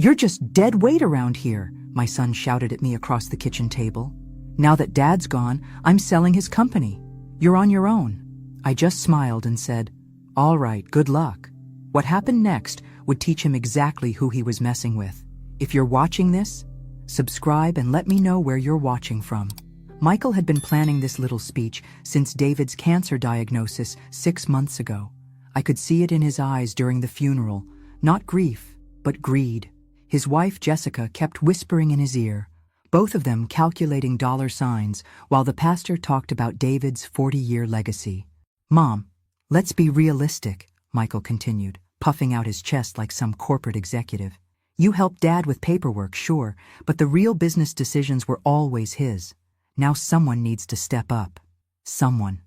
"You're just dead weight around here," my son shouted at me across the kitchen table. "Now that Dad's gone, I'm selling his company. You're on your own." I just smiled and said, "All right, good luck." What happened next would teach him exactly who he was messing with. If you're watching this, subscribe and let me know where you're watching from. Michael had been planning this little speech since David's cancer diagnosis 6 months ago. I could see it in his eyes during the funeral, not grief, but greed. His wife, Jessica, kept whispering in his ear, both of them calculating dollar signs while the pastor talked about David's 40-year legacy. "Mom, let's be realistic," Michael continued, puffing out his chest like some corporate executive. "You helped Dad with paperwork, sure, but the real business decisions were always his. Now someone needs to step up." Someone.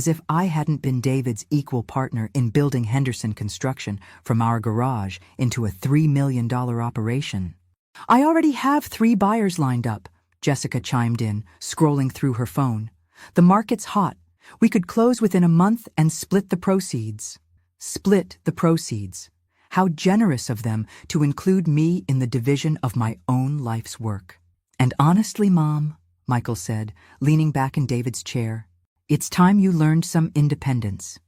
As if I hadn't been David's equal partner in building Henderson Construction from our garage into a $3 million operation. "I already have 3 buyers lined up," Jessica chimed in, scrolling through her phone. "The market's hot. We could close within a month and split the proceeds." Split the proceeds. How generous of them to include me in the division of my own life's work. "And honestly, Mom," Michael said, leaning back in David's chair, "it's time you learned some independence.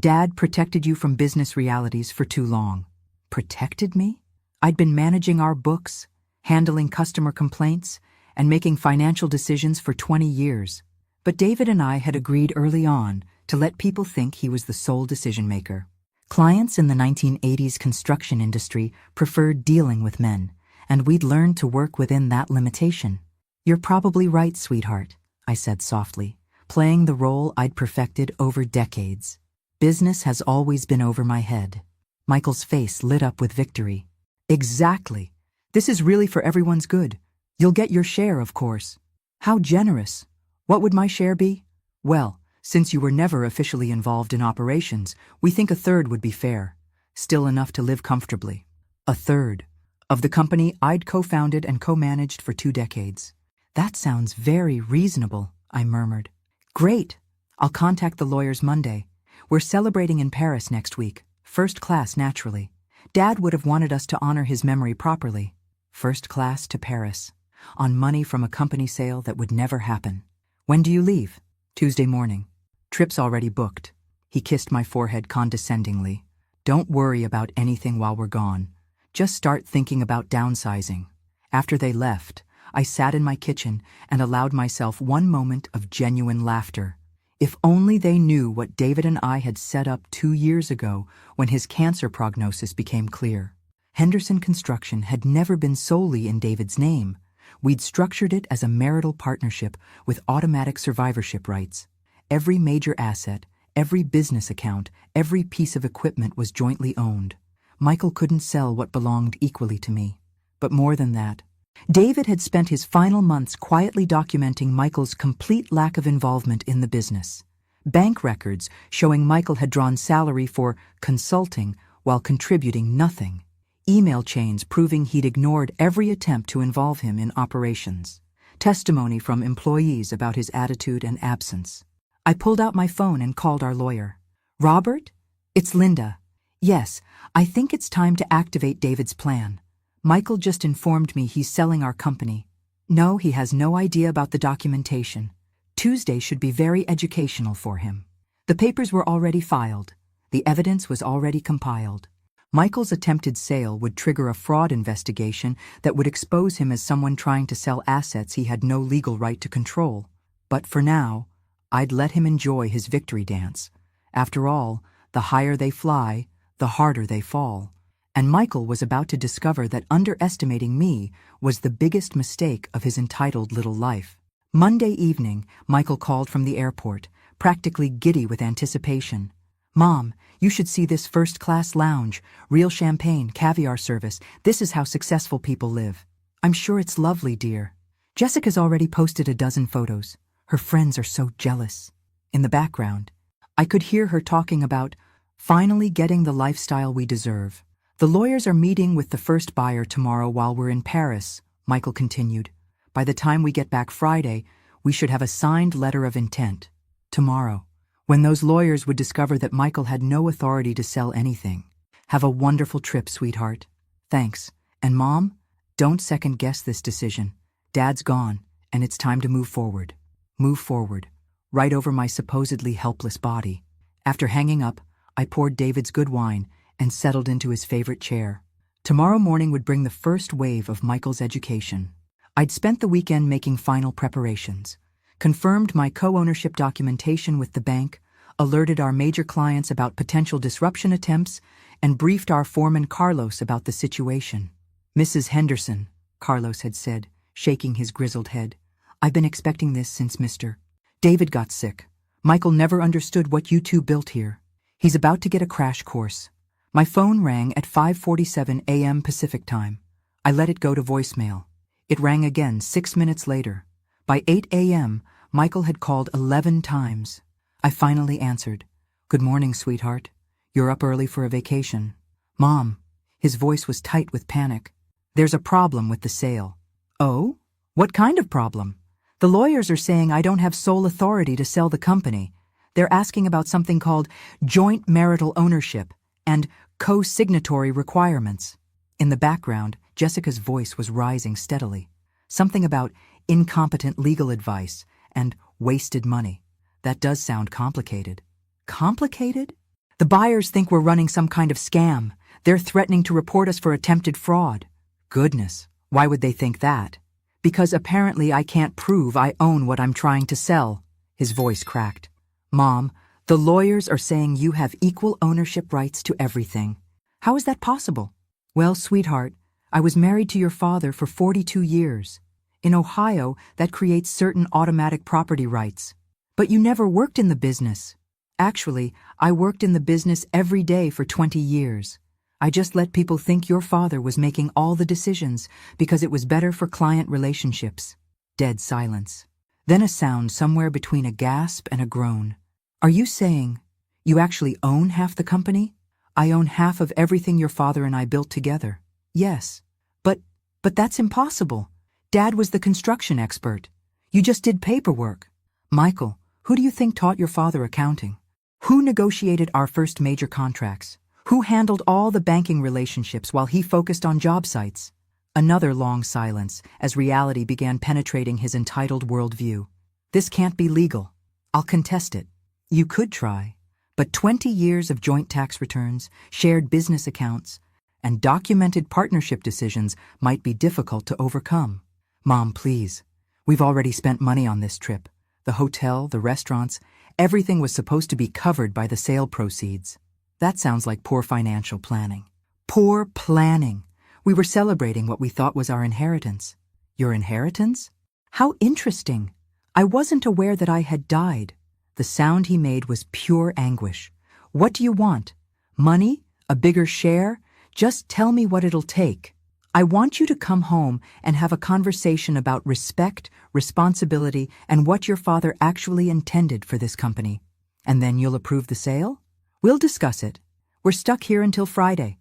Dad protected you from business realities for too long." Protected me? I'd been managing our books, handling customer complaints, and making financial decisions for 20 years. But David and I had agreed early on to let people think he was the sole decision-maker. Clients in the 1980s construction industry preferred dealing with men, and we'd learned to work within that limitation. "You're probably right, sweetheart," I said softly, playing the role I'd perfected over decades. Business has always been over my head. Michael's face lit up with victory. "Exactly. This is really for everyone's good. You'll get your share, of course." "How generous. What would my share be?" "Well, since you were never officially involved in operations, we think a third would be fair. Still enough to live comfortably." "A third of the company I'd co-founded and co-managed for 2 decades. "That sounds very reasonable," I murmured. "Great. I'll contact the lawyers Monday. We're celebrating in Paris next week. First class, naturally. Dad would have wanted us to honor his memory properly. First class to Paris. On money from a company sale that would never happen. When do you leave?" "Tuesday morning. Trip's already booked." He kissed my forehead condescendingly. "Don't worry about anything while we're gone. Just start thinking about downsizing." After they left, I sat in my kitchen and allowed myself one moment of genuine laughter. If only they knew what David and I had set up 2 years ago when his cancer prognosis became clear. Henderson Construction had never been solely in David's name. We'd structured it as a marital partnership with automatic survivorship rights. Every major asset, every business account, every piece of equipment was jointly owned. Michael couldn't sell what belonged equally to me. But more than that, David had spent his final months quietly documenting Michael's complete lack of involvement in the business. Bank records showing Michael had drawn salary for consulting while contributing nothing. Email chains proving he'd ignored every attempt to involve him in operations. Testimony from employees about his attitude and absence. I pulled out my phone and called our lawyer. "Robert? It's Linda. Yes, I think it's time to activate David's plan. Michael just informed me he's selling our company. No, he has no idea about the documentation. Tuesday should be very educational for him. The papers were already filed. The evidence was already compiled. Michael's attempted sale would trigger a fraud investigation that would expose him as someone trying to sell assets he had no legal right to control. But for now, I'd let him enjoy his victory dance. After all, the higher they fly, the harder they fall. And Michael was about to discover that underestimating me was the biggest mistake of his entitled little life. Monday evening, Michael called from the airport, practically giddy with anticipation. "Mom, you should see this first-class lounge, real champagne, caviar service. This is how successful people live." "I'm sure it's lovely, dear. Jessica's already posted a dozen photos. Her friends are so jealous." In the background, I could hear her talking about finally getting the lifestyle we deserve. "The lawyers are meeting with the first buyer tomorrow while we're in Paris," Michael continued. "By the time we get back Friday, we should have a signed letter of intent. Tomorrow, when those lawyers would discover that Michael had no authority to sell anything. Have a wonderful trip, sweetheart. Thanks, And Mom, don't second-guess this decision. Dad's gone, and it's time to move forward. Move forward, right over my supposedly helpless body. After hanging up, I poured David's good wine and settled into his favorite chair. Tomorrow morning would bring the first wave of Michael's education. I'd spent the weekend making final preparations, confirmed my co-ownership documentation with the bank, alerted our major clients about potential disruption attempts, and briefed our foreman Carlos about the situation. "Mrs. Henderson," Carlos had said, shaking his grizzled head, "I've been expecting this since Mr. David got sick. Michael never understood what you two built here. He's about to get a crash course." My phone rang at 5:47 a.m. Pacific time. I let it go to voicemail. It rang again 6 minutes later. By 8 a.m., Michael had called 11 times. I finally answered. "Good morning, sweetheart. You're up early for a vacation." "Mom," his voice was tight with panic, "there's a problem with the sale." "Oh? What kind of problem?" "The lawyers are saying I don't have sole authority to sell the company. They're asking about something called joint marital ownership and co-signatory requirements." In the background, Jessica's voice was rising steadily. Something about incompetent legal advice and wasted money. That does sound complicated. Complicated? "The buyers think we're running some kind of scam. They're threatening to report us for attempted fraud." "Goodness, why would they think that?" "Because apparently I can't prove I own what I'm trying to sell." His voice cracked. "Mom, the lawyers are saying you have equal ownership rights to everything." "How is that possible?" "Well, sweetheart, I was married to your father for 42 years. In Ohio, that creates certain automatic property rights. But you never worked in the business." "Actually, I worked in the business every day for 20 years. I just let people think your father was making all the decisions because it was better for client relationships." Dead silence. Then a sound somewhere between a gasp and a groan. "Are you saying you actually own half the company?" "I own half of everything your father and I built together." "Yes. But that's impossible. Dad was the construction expert. You just did paperwork." "Michael, who do you think taught your father accounting? Who negotiated our first major contracts? Who handled all the banking relationships while he focused on job sites?" Another long silence as reality began penetrating his entitled worldview. "This can't be legal. I'll contest it." "You could try. But 20 years of joint tax returns, shared business accounts, and documented partnership decisions might be difficult to overcome." "Mom, please. We've already spent money on this trip. The hotel, the restaurants, everything was supposed to be covered by the sale proceeds." "That sounds like poor financial planning." "Poor planning. We were celebrating what we thought was our inheritance." "Your inheritance? How interesting. I wasn't aware that I had died." The sound he made was pure anguish. "What do you want? Money? A bigger share? Just tell me what it'll take. I want you to come home and have a conversation about respect, responsibility, and what your father actually intended for this company. And then you'll approve the sale? We'll discuss it. We're stuck here until Friday.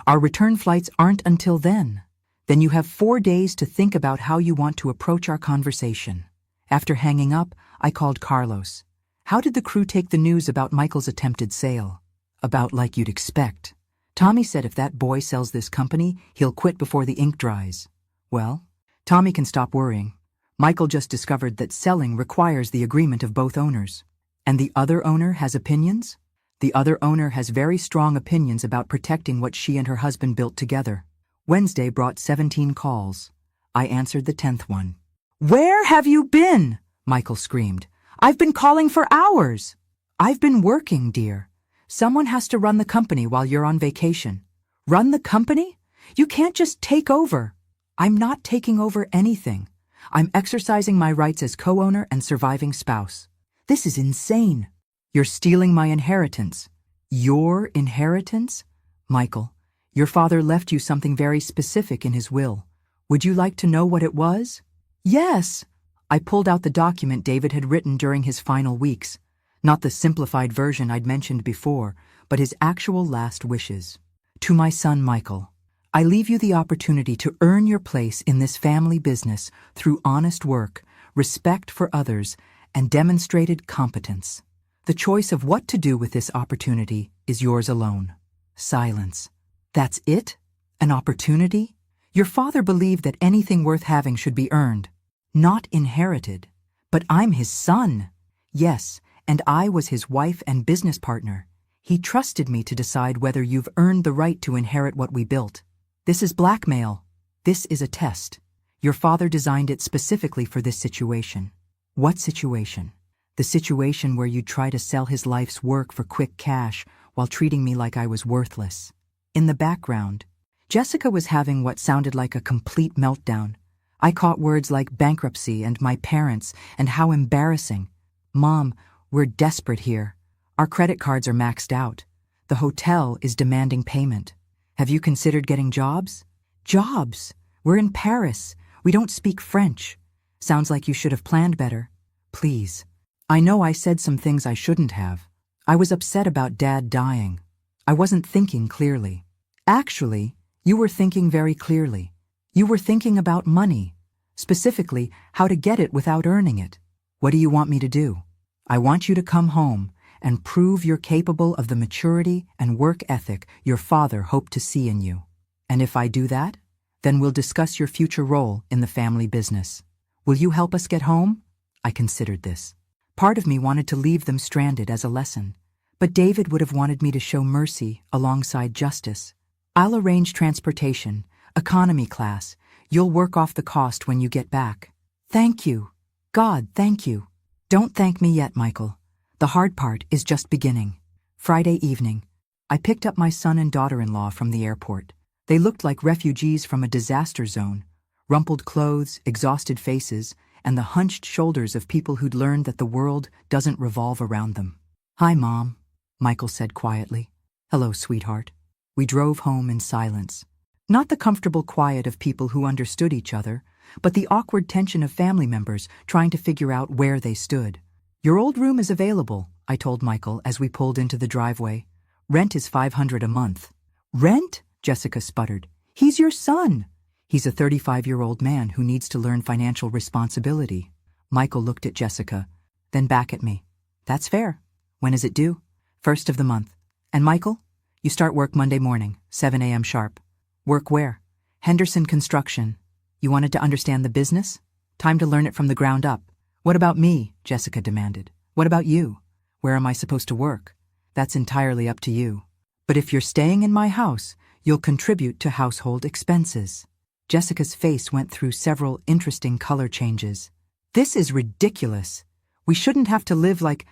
Our return flights aren't until then. Then you have 4 days to think about how you want to approach our conversation." After hanging up, I called Carlos. "How did the crew take the news about Michael's attempted sale?" "About like you'd expect. Tommy said if that boy sells this company, he'll quit before the ink dries." "Well, Tommy can stop worrying. Michael just discovered that selling requires the agreement of both owners." "And the other owner has opinions?" "The other owner has very strong opinions about protecting what she and her husband built together." Wednesday brought 17 calls. I answered the 10th one. "Where have you been?" Michael screamed. "I've been calling for hours." "I've been working, dear. Someone has to run the company while you're on vacation." "Run the company? You can't just take over." "I'm not taking over anything. I'm exercising my rights as co-owner and surviving spouse." "This is insane." "You're stealing my inheritance." "Your inheritance?" "Michael, your father left you something very specific in his will. Would you like to know what it was?" "Yes." I pulled out the document David had written during his final weeks. Not the simplified version I'd mentioned before, but his actual last wishes. "To my son Michael, I leave you the opportunity to earn your place in this family business through honest work, respect for others, and demonstrated competence. The choice of what to do with this opportunity is yours alone." Silence. "That's it? An opportunity? Your father believed that anything worth having should be earned, not inherited. But I'm his son. Yes, and I was his wife and business partner. He trusted me to decide whether you've earned the right to inherit what we built. This is blackmail. This is a test. Your father designed it specifically for this situation. What situation? The situation where you'd try to sell his life's work for quick cash while treating me like I was worthless. In the background, Jessica was having what sounded like a complete meltdown. I caught words like bankruptcy and my parents and how embarrassing. Mom, we're desperate here. Our credit cards are maxed out. The hotel is demanding payment. Have you considered getting jobs? Jobs? We're in Paris. We don't speak French. Sounds like you should have planned better. Please. I know I said some things I shouldn't have. I was upset about Dad dying. I wasn't thinking clearly. Actually, you were thinking very clearly. You were thinking about money, specifically how to get it without earning it. What do you want me to do? I want you to come home and prove you're capable of the maturity and work ethic your father hoped to see in you. And if I do that, then we'll discuss your future role in the family business. Will you help us get home? I considered this. Part of me wanted to leave them stranded as a lesson, but David would have wanted me to show mercy alongside justice. I'll arrange transportation, economy class. You'll work off the cost when you get back. Thank you. God, thank you. Don't thank me yet, Michael. The hard part is just beginning. Friday evening, I picked up my son and daughter-in-law from the airport. They looked like refugees from a disaster zone, rumpled clothes, exhausted faces, and the hunched shoulders of people who'd learned that the world doesn't revolve around them. Hi, Mom, Michael said quietly. Hello, sweetheart. We drove home in silence. Not the comfortable quiet of people who understood each other, but the awkward tension of family members trying to figure out where they stood. Your old room is available, I told Michael as we pulled into the driveway. Rent is $500 a month. Rent? Jessica sputtered. He's your son. He's a 35-year-old man who needs to learn financial responsibility. Michael looked at Jessica, then back at me. That's fair. When is it due? 1st of the month. And Michael? You start work Monday morning, 7 a.m. sharp. Work where? Henderson Construction. You wanted to understand the business? Time to learn it from the ground up. What about me? Jessica demanded. What about you? Where am I supposed to work? That's entirely up to you. But if you're staying in my house, you'll contribute to household expenses. Jessica's face went through several interesting color changes. This is ridiculous. We shouldn't have to live like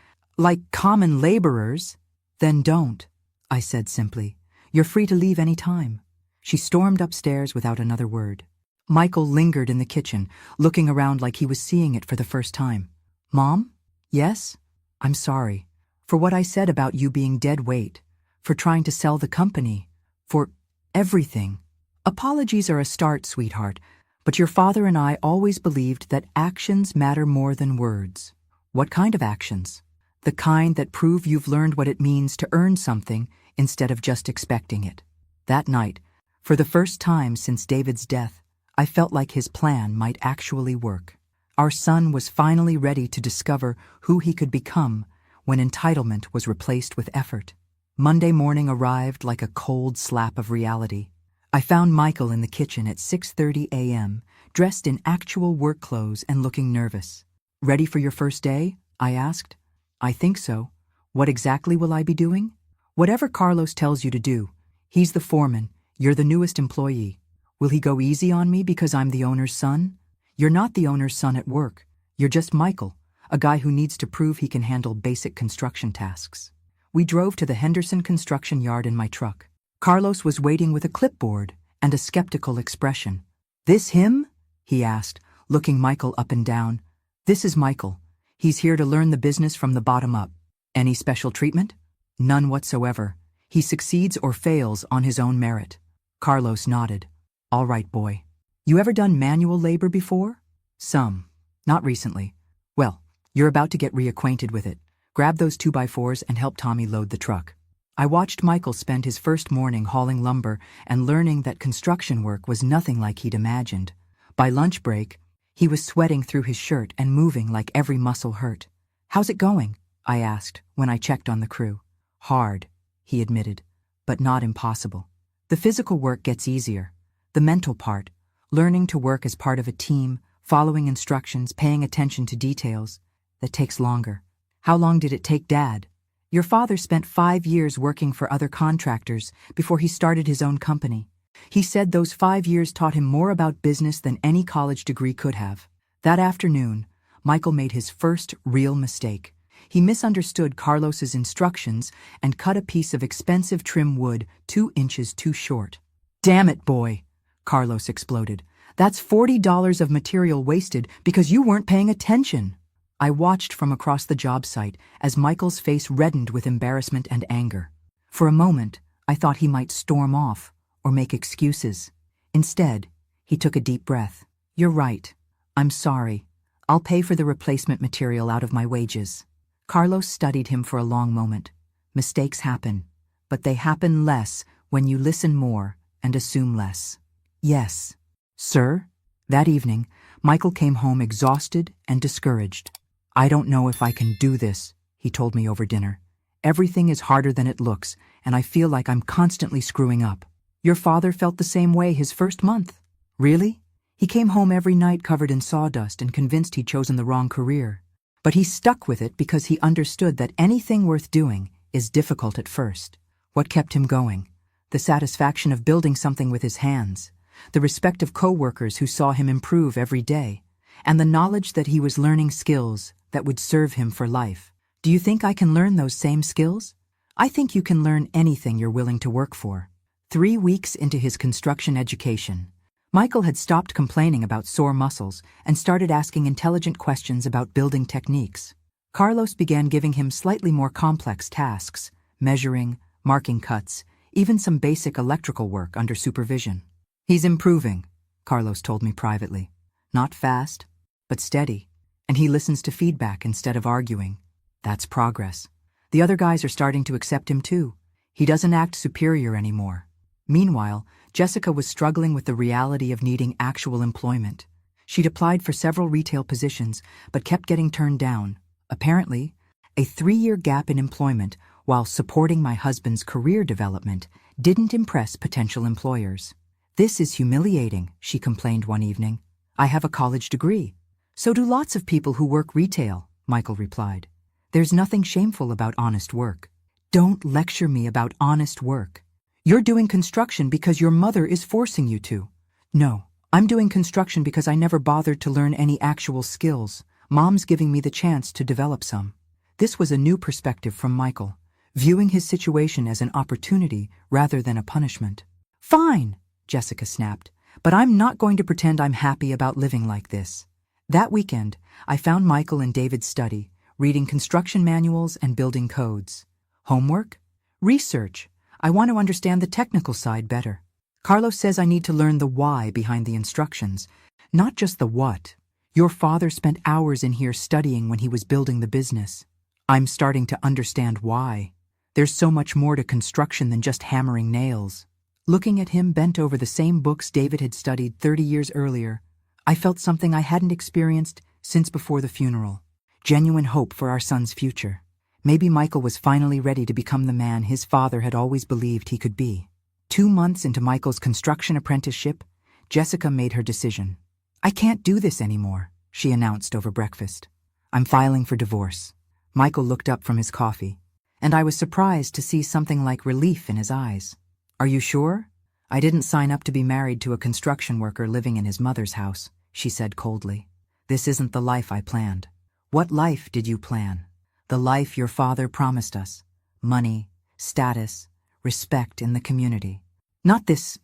common laborers. Then don't, I said simply. You're free to leave any time. She stormed upstairs without another word. Michael lingered in the kitchen, looking around like he was seeing it for the first time. Mom? Yes? I'm sorry. For what I said about you being dead weight. For trying to sell the company. For everything. Apologies are a start, sweetheart, but your father and I always believed that actions matter more than words. What kind of actions? The kind that prove you've learned what it means to earn something instead of just expecting it. That night, for the first time since David's death, I felt like his plan might actually work. Our son was finally ready to discover who he could become when entitlement was replaced with effort. Monday morning arrived like a cold slap of reality. I found Michael in the kitchen at 6:30 a.m., dressed in actual work clothes and looking nervous. Ready for your first day? I asked. I think so. What exactly will I be doing? Whatever Carlos tells you to do. He's the foreman. You're the newest employee. Will he go easy on me because I'm the owner's son? You're not the owner's son at work. You're just Michael, a guy who needs to prove he can handle basic construction tasks. We drove to the Henderson construction yard in my truck. Carlos was waiting with a clipboard and a skeptical expression. This him? He asked, looking Michael up and down. This is Michael. He's here to learn the business from the bottom up. Any special treatment? None whatsoever. He succeeds or fails on his own merit. Carlos nodded. All right, boy. You ever done manual labor before? Some. Not recently. Well, you're about to get reacquainted with it. Grab those 2x4s and help Tommy load the truck. I watched Michael spend his first morning hauling lumber and learning that construction work was nothing like he'd imagined. By lunch break, he was sweating through his shirt and moving like every muscle hurt. How's it going? I asked when I checked on the crew. Hard, he admitted, but not impossible. The physical work gets easier. The mental part, Learning to work as part of a team, following instructions, paying attention to details, that takes longer. How long did it take, Dad? Your father spent 5 years working for other contractors before he started his own company. He said those 5 years taught him more about business than any college degree could have. That afternoon, Michael made his first real mistake. He misunderstood Carlos's instructions and cut a piece of expensive trim wood 2 inches too short. "Damn it, boy," Carlos exploded. "That's $40 of material wasted because you weren't paying attention." I watched from across the job site as Michael's face reddened with embarrassment and anger. For a moment, I thought he might storm off or make excuses. Instead, he took a deep breath. "You're right. I'm sorry. I'll pay for the replacement material out of my wages." Carlos studied him for a long moment. Mistakes happen, but they happen less when you listen more and assume less. "Yes, sir." That evening, Michael came home exhausted and discouraged. "I don't know if I can do this," he told me over dinner. "Everything is harder than it looks, and I feel like I'm constantly screwing up." Your father felt the same way his first month. Really? He came home every night covered in sawdust and convinced he'd chosen the wrong career. But he stuck with it because he understood that anything worth doing is difficult at first. What kept him going? The satisfaction of building something with his hands, the respect of co-workers who saw him improve every day, and the knowledge that he was learning skills that would serve him for life. Do you think I can learn those same skills? I think you can learn anything you're willing to work for. 3 weeks into his construction education, Michael had stopped complaining about sore muscles and started asking intelligent questions about building techniques. Carlos began giving him slightly more complex tasks, measuring, marking cuts, even some basic electrical work under supervision. "He's improving," Carlos told me privately. "Not fast, but steady. And he listens to feedback instead of arguing. That's progress. The other guys are starting to accept him too. He doesn't act superior anymore." Meanwhile, Jessica was struggling with the reality of needing actual employment. She'd applied for several retail positions, but kept getting turned down. Apparently, a 3-year gap in employment while supporting my husband's career development didn't impress potential employers. "This is humiliating," she complained one evening. "I have a college degree." "So do lots of people who work retail," Michael replied. "There's nothing shameful about honest work." "Don't lecture me about honest work. You're doing construction because your mother is forcing you to." "No, I'm doing construction because I never bothered to learn any actual skills. Mom's giving me the chance to develop some." This was a new perspective from Michael, viewing his situation as an opportunity rather than a punishment. "Fine," Jessica snapped, "but I'm not going to pretend I'm happy about living like this." That weekend, I found Michael in David's study, reading construction manuals and building codes. Homework? Research. I want to understand the technical side better. Carlos says I need to learn the why behind the instructions, not just the what. Your father spent hours in here studying when he was building the business. I'm starting to understand why. There's so much more to construction than just hammering nails. Looking at him bent over the same books David had studied 30 years earlier, I felt something I hadn't experienced since before the funeral. Genuine hope for our son's future. Maybe Michael was finally ready to become the man his father had always believed he could be. 2 months into Michael's construction apprenticeship, Jessica made her decision. "I can't do this anymore," she announced over breakfast. "I'm filing for divorce." Michael looked up from his coffee, and I was surprised to see something like relief in his eyes. "Are you sure? I didn't sign up to be married to a construction worker living in his mother's house," she said coldly. "This isn't the life I planned." "What life did you plan?" "The life your father promised us. Money, status, respect in the community. Not this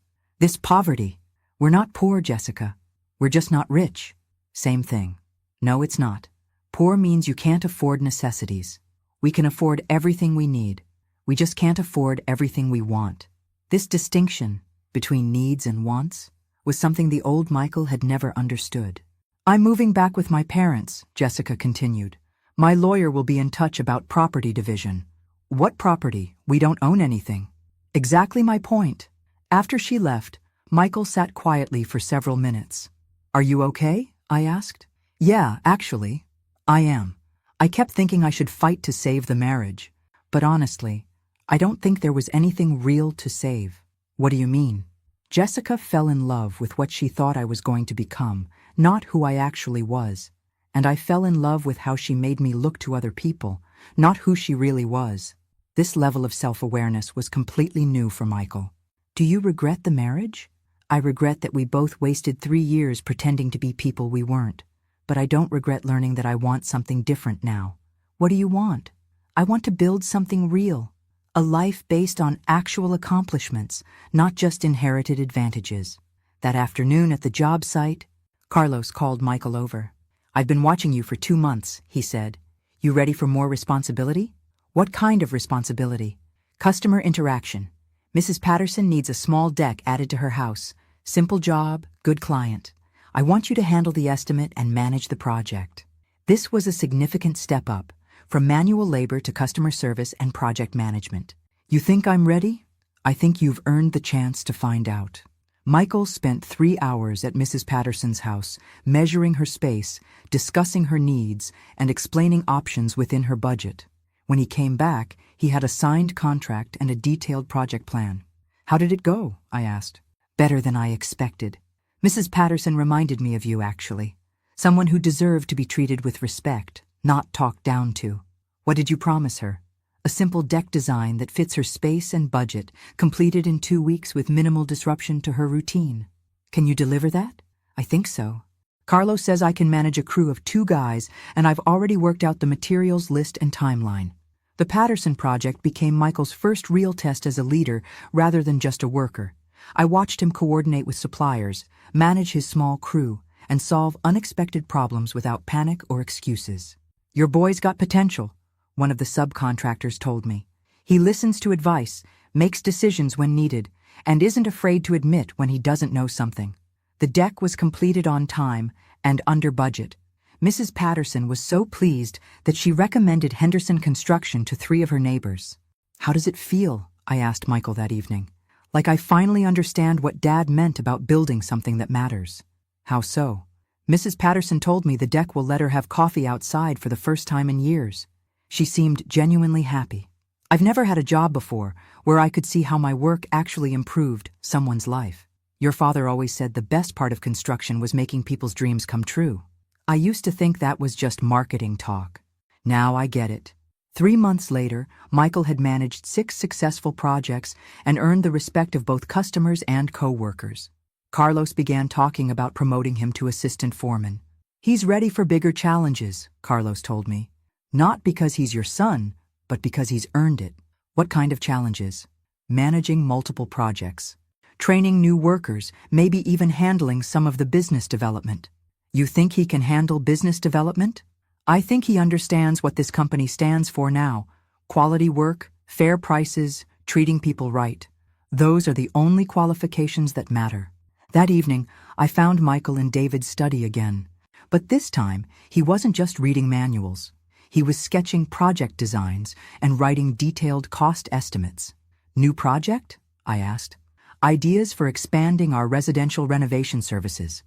poverty. We're not poor, Jessica. We're just not rich." "Same thing." "No, it's not. Poor means you can't afford necessities. We can afford everything we need. We just can't afford everything we want." This distinction between needs and wants was something the old Michael had never understood. "I'm moving back with my parents," Jessica continued. "My lawyer will be in touch about property division." "What property? We don't own anything." "Exactly my point." After she left, Michael sat quietly for several minutes. "Are you okay?" I asked. "Yeah, actually, I am. I kept thinking I should fight to save the marriage. But honestly, I don't think there was anything real to save." "What do you mean?" Jessica fell in love with what she thought I was going to become, not who I actually was. And I fell in love with how she made me look to other people, not who she really was. This level of self-awareness was completely new for Michael. Do you regret the marriage? I regret that we both wasted 3 years pretending to be people we weren't. But I don't regret learning that I want something different now. What do you want? I want to build something real. A life based on actual accomplishments, not just inherited advantages. That afternoon at the job site, Carlos called Michael over. I've been watching you for 2 months, he said. You ready for more responsibility? What kind of responsibility? Customer interaction. Mrs. Patterson needs a small deck added to her house. Simple job, good client. I want you to handle the estimate and manage the project. This was a significant step up, from manual labor to customer service and project management. You think I'm ready? I think you've earned the chance to find out. Michael spent 3 hours at Mrs. Patterson's house, measuring her space, discussing her needs, and explaining options within her budget. When he came back, he had a signed contract and a detailed project plan. How did it go? I asked. Better than I expected. Mrs. Patterson reminded me of you, actually. Someone who deserved to be treated with respect, not talked down to. What did you promise her? A simple deck design that fits her space and budget, completed in 2 weeks with minimal disruption to her routine. Can you deliver that? I think so. Carlos says I can manage a crew of 2 guys, and I've already worked out the materials list and timeline. The Patterson project became Michael's first real test as a leader rather than just a worker. I watched him coordinate with suppliers, manage his small crew, and solve unexpected problems without panic or excuses. Your boy's got potential, one of the subcontractors told me. He listens to advice, makes decisions when needed, and isn't afraid to admit when he doesn't know something. The deck was completed on time and under budget. Mrs. Patterson was so pleased that she recommended Henderson Construction to 3 of her neighbors. How does it feel? I asked Michael that evening. Like I finally understand what Dad meant about building something that matters. How so? Mrs. Patterson told me the deck will let her have coffee outside for the first time in years. She seemed genuinely happy. I've never had a job before where I could see how my work actually improved someone's life. Your father always said the best part of construction was making people's dreams come true. I used to think that was just marketing talk. Now I get it. 3 months later, Michael had managed 6 successful projects and earned the respect of both customers and co-workers. Carlos began talking about promoting him to assistant foreman. He's ready for bigger challenges, Carlos told me. Not because he's your son, but because he's earned it. What kind of challenges? Managing multiple projects. Training new workers, maybe even handling some of the business development. You think he can handle business development? I think he understands what this company stands for now. Quality work, fair prices, treating people right. Those are the only qualifications that matter. That evening, I found Michael in David's study again. But this time, he wasn't just reading manuals. He was sketching project designs and writing detailed cost estimates. New project? I asked. Ideas for expanding our residential renovation services.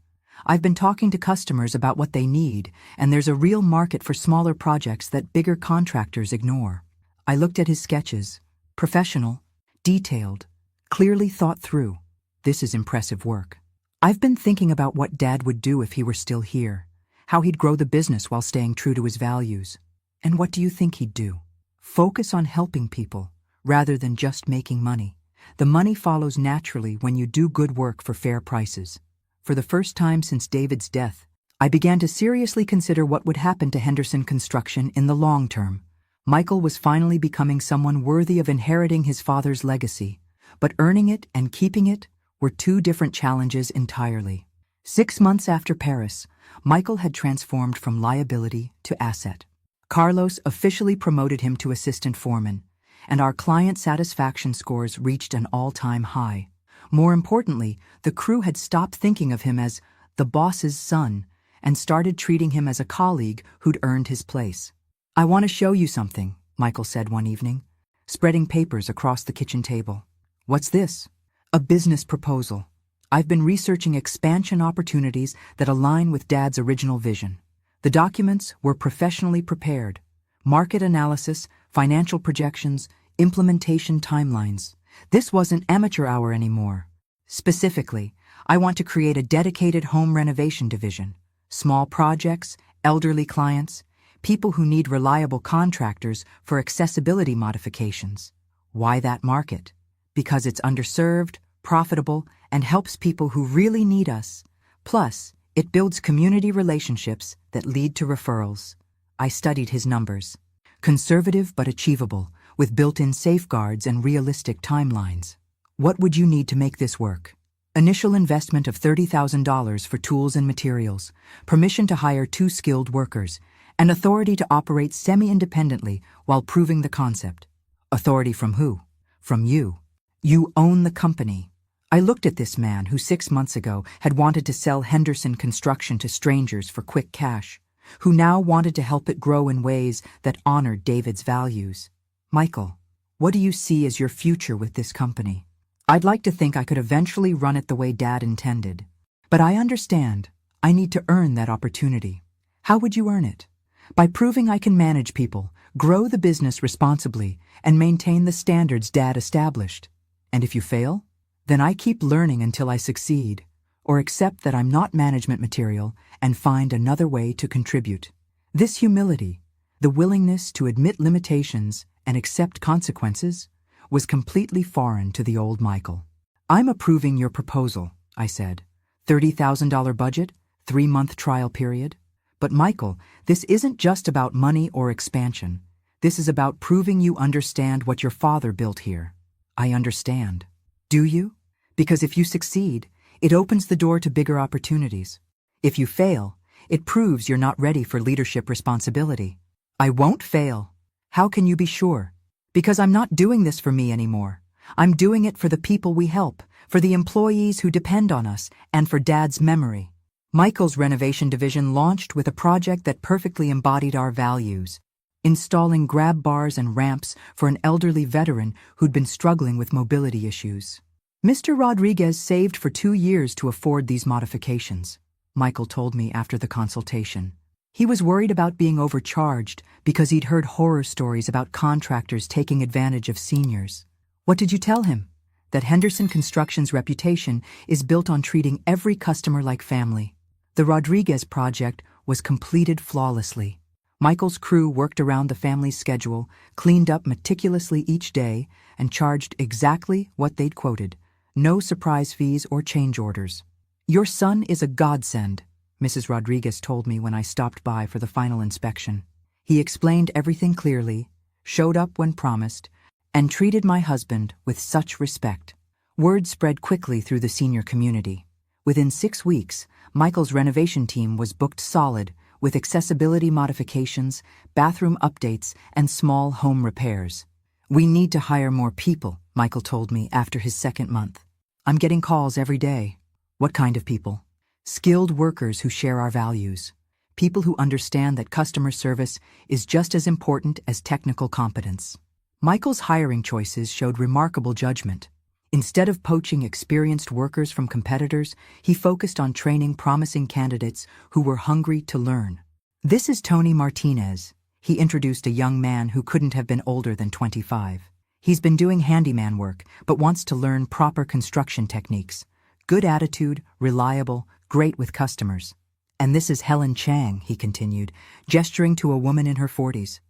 I've been talking to customers about what they need, and there's a real market for smaller projects that bigger contractors ignore. I looked at his sketches. Professional, detailed, clearly thought through. This is impressive work. I've been thinking about what Dad would do if he were still here, how he'd grow the business while staying true to his values. And what do you think he'd do? Focus on helping people, rather than just making money. The money follows naturally when you do good work for fair prices. For the first time since David's death, I began to seriously consider what would happen to Henderson Construction in the long term. Michael was finally becoming someone worthy of inheriting his father's legacy, but earning it and keeping it were 2 different challenges entirely. 6 months after Paris, Michael had transformed from liability to asset. Carlos officially promoted him to assistant foreman, and our client satisfaction scores reached an all-time high. More importantly, the crew had stopped thinking of him as the boss's son and started treating him as a colleague who'd earned his place. I want to show you something, Michael said one evening, spreading papers across the kitchen table. What's this? A business proposal. I've been researching expansion opportunities that align with Dad's original vision. The documents were professionally prepared. Market analysis, financial projections, implementation timelines. This wasn't amateur hour anymore. Specifically, I want to create a dedicated home renovation division. Small projects, elderly clients, people who need reliable contractors for accessibility modifications. Why that market? Because it's underserved, profitable, and helps people who really need us. Plus, it builds community relationships that lead to referrals. I studied his numbers. Conservative but achievable, with built-in safeguards and realistic timelines. What would you need to make this work? Initial investment of $30,000 for tools and materials, permission to hire 2 skilled workers, and authority to operate semi-independently while proving the concept. Authority from who? From you. You own the company. I looked at this man who 6 months ago had wanted to sell Henderson Construction to strangers for quick cash, who now wanted to help it grow in ways that honored David's values. Michael, what do you see as your future with this company? I'd like to think I could eventually run it the way Dad intended. But I understand. I need to earn that opportunity. How would you earn it? By proving I can manage people, grow the business responsibly, and maintain the standards Dad established. And if you fail, then I keep learning until I succeed, or accept that I'm not management material and find another way to contribute. This humility, the willingness to admit limitations and accept consequences, was completely foreign to the old Michael. I'm approving your proposal, I said. $30,000 budget, 3-month trial period. But Michael, this isn't just about money or expansion. This is about proving you understand what your father built here. I understand. Do you? Because if you succeed, it opens the door to bigger opportunities. If you fail, it proves you're not ready for leadership responsibility. I won't fail. How can you be sure? Because I'm not doing this for me anymore. I'm doing it for the people we help, for the employees who depend on us, and for Dad's memory. Michael's renovation division launched with a project that perfectly embodied our values, installing grab bars and ramps for an elderly veteran who'd been struggling with mobility issues. Mr. Rodriguez saved for 2 years to afford these modifications, Michael told me after the consultation. He was worried about being overcharged because he'd heard horror stories about contractors taking advantage of seniors. What did you tell him? That Henderson Construction's reputation is built on treating every customer like family. The Rodriguez project was completed flawlessly. Michael's crew worked around the family's schedule, cleaned up meticulously each day, and charged exactly what they'd quoted. No surprise fees or change orders. Your son is a godsend, Mrs. Rodriguez told me when I stopped by for the final inspection. He explained everything clearly, showed up when promised, and treated my husband with such respect. Word spread quickly through the senior community. Within 6 weeks, Michael's renovation team was booked solid with accessibility modifications, bathroom updates, and small home repairs. We need to hire more people, Michael told me after his 2nd month. I'm getting calls every day. What kind of people? Skilled workers who share our values. People who understand that customer service is just as important as technical competence. Michael's hiring choices showed remarkable judgment. Instead of poaching experienced workers from competitors, he focused on training promising candidates who were hungry to learn. This is Tony Martinez. He introduced a young man who couldn't have been older than 25. He's been doing handyman work, but wants to learn proper construction techniques. Good attitude, reliable, great with customers. And this is Helen Chang, he continued, gesturing to a woman in her 40s.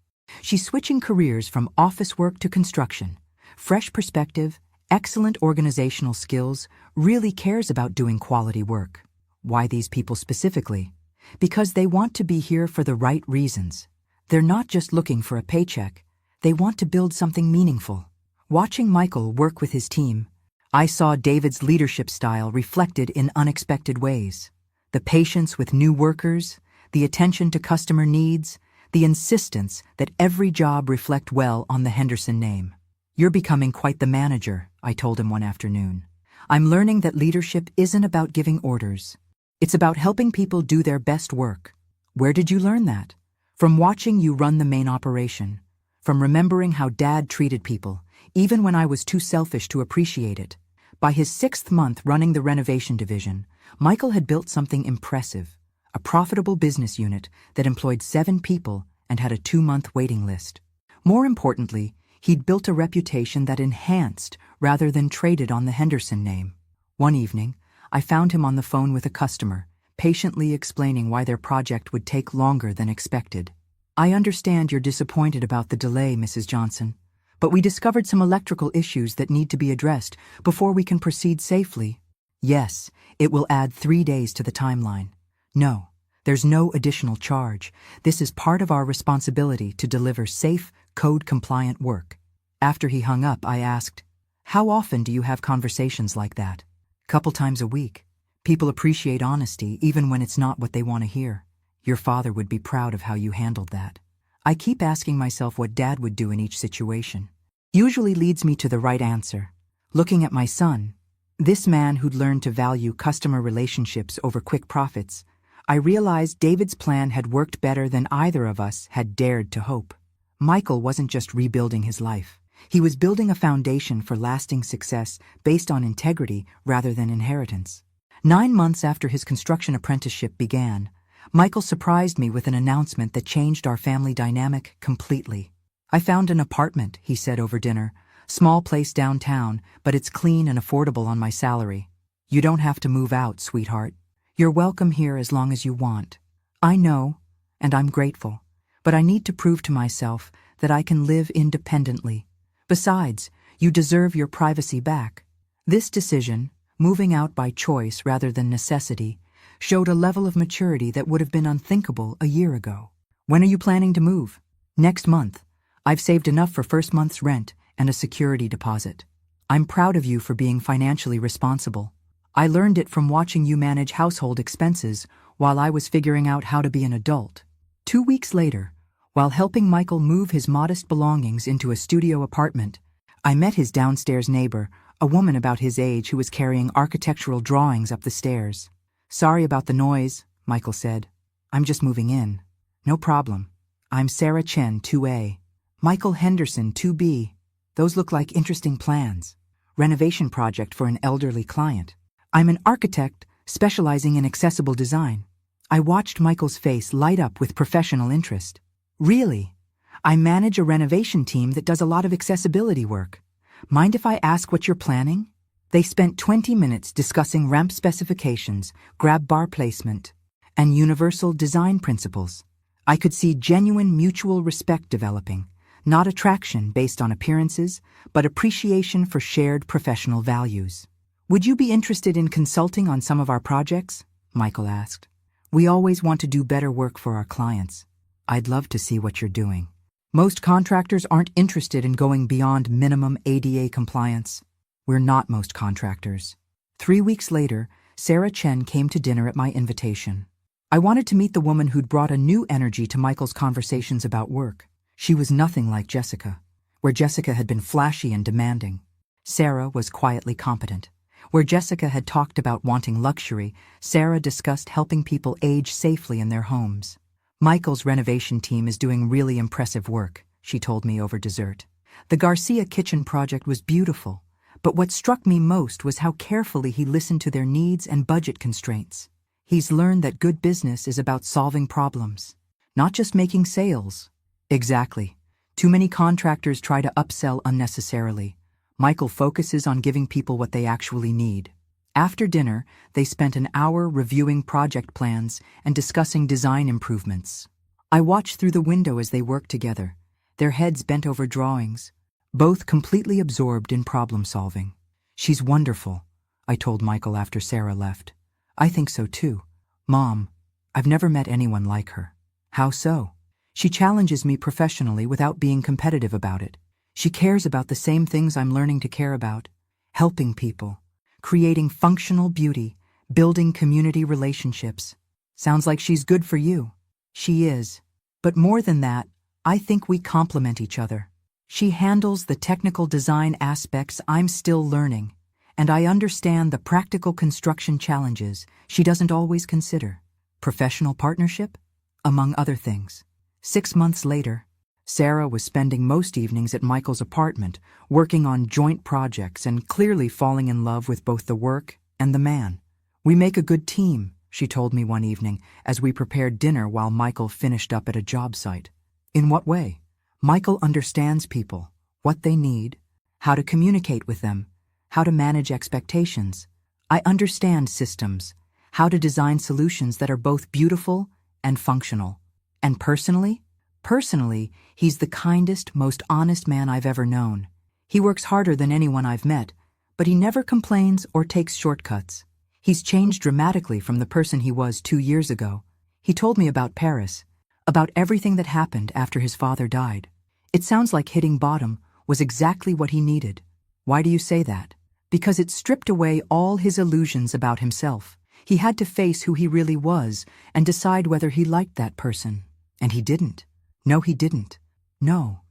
She's switching careers from office work to construction. Fresh perspective, excellent organizational skills, really cares about doing quality work. Why these people specifically? Because they want to be here for the right reasons. They're not just looking for a paycheck. They want to build something meaningful. Watching Michael work with his team, I saw David's leadership style reflected in unexpected ways. The patience with new workers, the attention to customer needs, the insistence that every job reflect well on the Henderson name. You're becoming quite the manager, I told him one afternoon. I'm learning that leadership isn't about giving orders. It's about helping people do their best work. Where did you learn that? From watching you run the main operation. From remembering how Dad treated people, even when I was too selfish to appreciate it. By his 6th month running the renovation division, Michael had built something impressive, a profitable business unit that employed 7 people and had a 2-month waiting list. More importantly, he'd built a reputation that enhanced rather than traded on the Henderson name. One evening, I found him on the phone with a customer, patiently explaining why their project would take longer than expected. "I understand you're disappointed about the delay, Mrs. Johnson, but we discovered some electrical issues that need to be addressed before we can proceed safely." "Yes, it will add 3 days to the timeline." "No, there's no additional charge. This is part of our responsibility to deliver safe, code-compliant work." After he hung up, I asked, "How often do you have conversations like that?" "Couple times a week. People appreciate honesty even when it's not what they want to hear. Your father would be proud of how you handled that." I keep asking myself what Dad would do in each situation. Usually leads me to the right answer. Looking at my son, this man who'd learned to value customer relationships over quick profits, I realized David's plan had worked better than either of us had dared to hope. Michael wasn't just rebuilding his life. He was building a foundation for lasting success based on integrity rather than inheritance. 9 months after his construction apprenticeship began, Michael surprised me with an announcement that changed our family dynamic completely. "I found an apartment," he said over dinner. "Small place downtown, but it's clean and affordable on my salary. You don't have to move out, sweetheart. You're welcome here as long as you want." I know, and I'm grateful, but I need to prove to myself that I can live independently. Besides, you deserve your privacy back. This decision, moving out by choice rather than necessity, showed a level of maturity that would have been unthinkable a year ago. "When are you planning to move?" "Next month. I've saved enough for first month's rent and a security deposit." "I'm proud of you for being financially responsible. I learned it from watching you manage household expenses while I was figuring out how to be an adult." 2 weeks later, while helping Michael move his modest belongings into a studio apartment, I met his downstairs neighbor, a woman about his age who was carrying architectural drawings up the stairs. "Sorry about the noise," Michael said. "I'm just moving in." "No problem. I'm Sarah Chen, 2A. Michael Henderson, 2B. Those look like interesting plans. Renovation project for an elderly client. I'm an architect specializing in accessible design." I watched Michael's face light up with professional interest. "Really? I manage a renovation team that does a lot of accessibility work. Mind if I ask what you're planning?" They spent 20 minutes discussing ramp specifications, grab bar placement, and universal design principles. I could see genuine mutual respect developing, not attraction based on appearances, but appreciation for shared professional values. "Would you be interested in consulting on some of our projects?" Michael asked. "We always want to do better work for our clients. I'd love to see what you're doing. Most contractors aren't interested in going beyond minimum ADA compliance." "We're not most contractors." 3 weeks later, Sarah Chen came to dinner at my invitation. I wanted to meet the woman who'd brought a new energy to Michael's conversations about work. She was nothing like Jessica. Where Jessica had been flashy and demanding, Sarah was quietly competent. Where Jessica had talked about wanting luxury, Sarah discussed helping people age safely in their homes. "Michael's renovation team is doing really impressive work," she told me over dessert. "The Garcia kitchen project was beautiful, but what struck me most was how carefully he listened to their needs and budget constraints. He's learned that good business is about solving problems, not just making sales." "Exactly. Too many contractors try to upsell unnecessarily. Michael focuses on giving people what they actually need." After dinner, they spent an hour reviewing project plans and discussing design improvements. I watched through the window as they worked together, their heads bent over drawings, both completely absorbed in problem solving. "She's wonderful," I told Michael after Sarah left. "I think so too. Mom, I've never met anyone like her." "How so?" "She challenges me professionally without being competitive about it. She cares about the same things I'm learning to care about: helping people, creating functional beauty, building community relationships." "Sounds like she's good for you." "She is. But more than that, I think we complement each other. She handles the technical design aspects I'm still learning, and I understand the practical construction challenges she doesn't always consider. Professional partnership? Among other things." 6 months later, Sarah was spending most evenings at Michael's apartment, working on joint projects and clearly falling in love with both the work and the man. "We make a good team," she told me one evening as we prepared dinner while Michael finished up at a job site. "In what way?" "Michael understands people, what they need, how to communicate with them, how to manage expectations. I understand systems, how to design solutions that are both beautiful and functional. And personally? Personally, he's the kindest, most honest man I've ever known. He works harder than anyone I've met, but he never complains or takes shortcuts. He's changed dramatically from the person he was 2 years ago. He told me about Paris, about everything that happened after his father died. It sounds like hitting bottom was exactly what he needed. Why do you say that? Because it stripped away all his illusions about himself. He had to face who he really was and decide whether he liked that person. And he didn't. No, he didn't. No,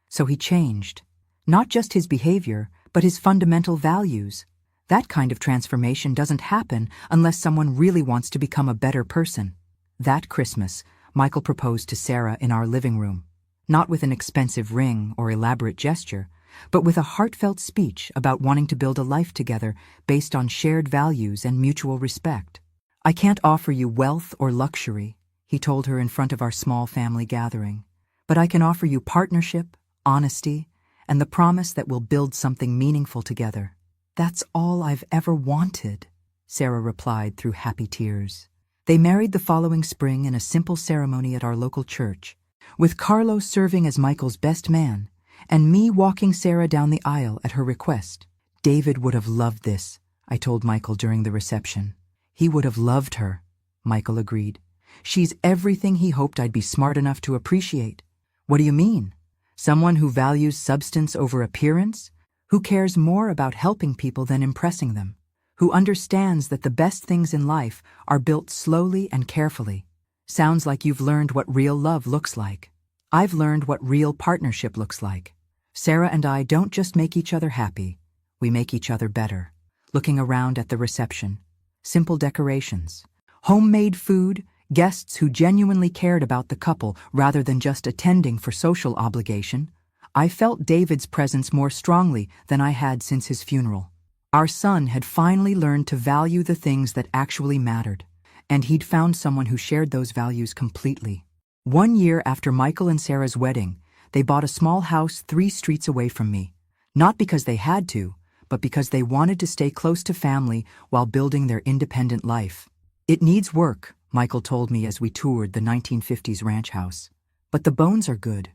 So he changed. Not just his behavior, but his fundamental values. That kind of transformation doesn't happen unless someone really wants to become a better person. That Christmas, Michael proposed to Sarah in our living room, not with an expensive ring or elaborate gesture, but with a heartfelt speech about wanting to build a life together based on shared values and mutual respect. "I can't offer you wealth or luxury," he told her in front of our small family gathering, "but I can offer you partnership, honesty, and the promise that we'll build something meaningful together." "That's all I've ever wanted," Sarah replied through happy tears. They married the following spring in a simple ceremony at our local church, with Carlos serving as Michael's best man, and me walking Sarah down the aisle at her request. "David would have loved this," I told Michael during the reception. "He would have loved her," Michael agreed. "She's everything he hoped I'd be smart enough to appreciate." "What do you mean? Someone who values substance over appearance? Who cares more about helping people than impressing them? Who understands that the best things in life are built slowly and carefully?" Sounds like you've learned what real love looks like. I've learned what real partnership looks like. Sarah and I don't just make each other happy, we make each other better. Looking around at the reception, simple decorations, homemade food, guests who genuinely cared about the couple rather than just attending for social obligation, I felt David's presence more strongly than I had since his funeral. Our son had finally learned to value the things that actually mattered, and he'd found someone who shared those values completely. 1 year after Michael and Sarah's wedding, they bought a small house 3 streets away from me, not because they had to, but because they wanted to stay close to family while building their independent life. "It needs work," Michael told me as we toured the 1950s ranch house, "but the bones are good.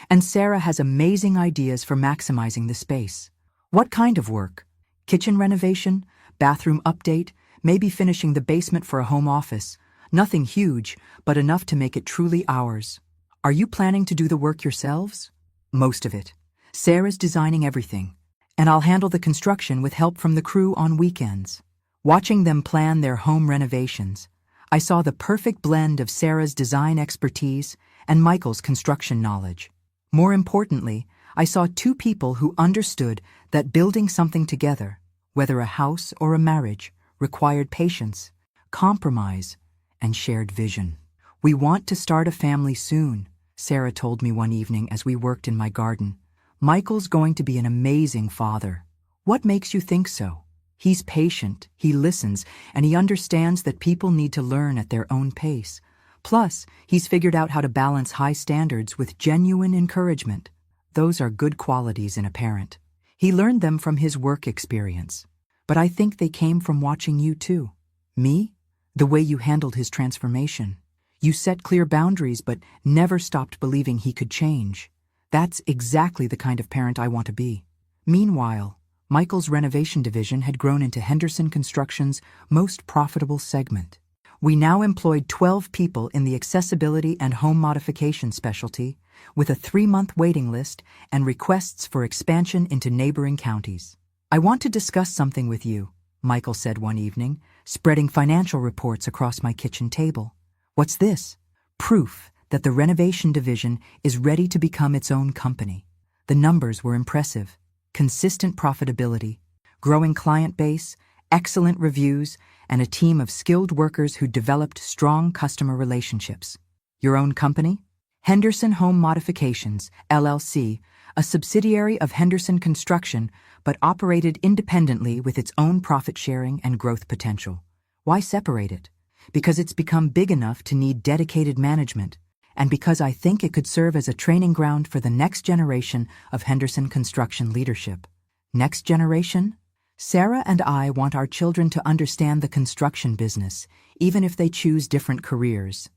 And Sarah has amazing ideas for maximizing the space." "What kind of work? Kitchen renovation? Bathroom update? Maybe finishing the basement for a home office? Nothing huge, but enough to make it truly ours." "Are you planning to do the work yourselves?" "Most of it. Sarah's designing everything, and I'll handle the construction with help from the crew on weekends." Watching them plan their home renovations, I saw the perfect blend of Sarah's design expertise and Michael's construction knowledge. More importantly, I saw 2 people who understood that building something together, whether a house or a marriage, required patience, compromise, and shared vision. "We want to start a family soon," Sarah told me one evening as we worked in my garden. "Michael's going to be an amazing father." "What makes you think so?" "He's patient, he listens, and he understands that people need to learn at their own pace. Plus, he's figured out how to balance high standards with genuine encouragement. Those are good qualities in a parent. He learned them from his work experience. But I think they came from watching you too." "Me?" "The way you handled his transformation. You set clear boundaries but never stopped believing he could change. That's exactly the kind of parent I want to be." Meanwhile, Michael's renovation division had grown into Henderson Construction's most profitable segment. We now employed 12 people in the accessibility and home modification specialty, with a 3-month waiting list and requests for expansion into neighboring counties. "I want to discuss something with you," Michael said one evening, spreading financial reports across my kitchen table. "What's this?" "Proof that the renovation division is ready to become its own company." The numbers were impressive. Consistent profitability, growing client base, excellent reviews, and a team of skilled workers who developed strong customer relationships. "Your own company?" "Henderson Home Modifications, LLC, a subsidiary of Henderson Construction, but operated independently with its own profit-sharing and growth potential." "Why separate it?" "Because it's become big enough to need dedicated management, and because I think it could serve as a training ground for the next generation of Henderson Construction leadership." "Next generation?" Sarah and I want our children to understand the construction business, even if they choose different careers.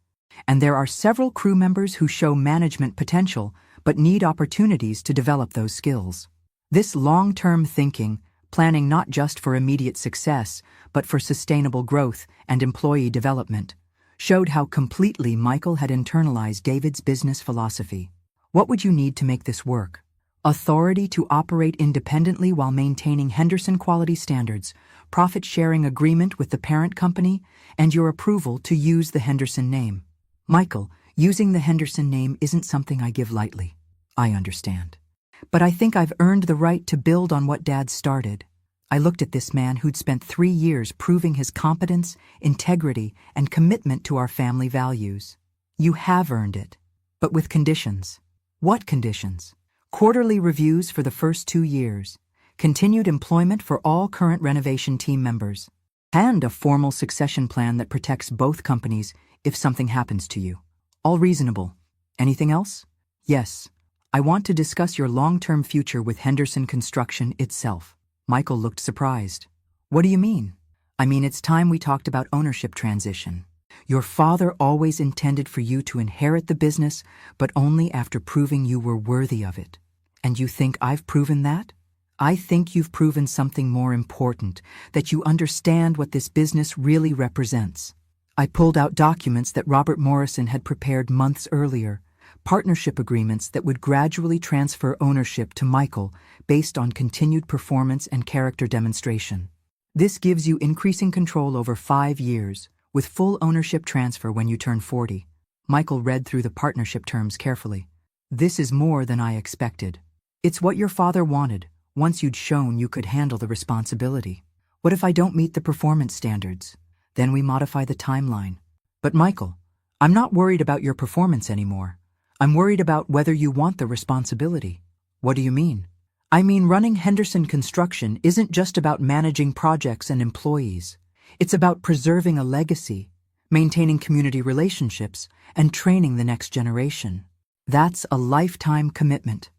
And there are several crew members who show management potential but need opportunities to develop those skills. This long-term thinking, planning not just for immediate success, but for sustainable growth and employee development, showed how completely Michael had internalized David's business philosophy. What would you need to make this work? Authority to operate independently while maintaining Henderson quality standards, profit-sharing agreement with the parent company, and your approval to use the Henderson name. Michael, using the Henderson name isn't something I give lightly. I understand. But I think I've earned the right to build on what Dad started. I looked at this man who'd spent 3 years proving his competence, integrity, and commitment to our family values. You have earned it, but with conditions. What conditions? Quarterly reviews for the first 2 years, continued employment for all current renovation team members, and a formal succession plan that protects both companies if something happens to you. All reasonable. Anything else? Yes. I want to discuss your long-term future with Henderson Construction itself. Michael looked surprised. What do you mean? I mean, it's time we talked about ownership transition. Your father always intended for you to inherit the business, but only after proving you were worthy of it. And you think I've proven that? I think you've proven something more important, that you understand what this business really represents. I pulled out documents that Robert Morrison had prepared months earlier, partnership agreements that would gradually transfer ownership to Michael based on continued performance and character demonstration. This gives you increasing control over 5 years, with full ownership transfer when you turn 40. Michael read through the partnership terms carefully. This is more than I expected. It's what your father wanted, once you'd shown you could handle the responsibility. What if I don't meet the performance standards? Then we modify the timeline. But Michael, I'm not worried about your performance anymore. I'm worried about whether you want the responsibility. What do you mean? I mean, running Henderson Construction isn't just about managing projects and employees. It's about preserving a legacy, maintaining community relationships, and training the next generation. That's a lifetime commitment.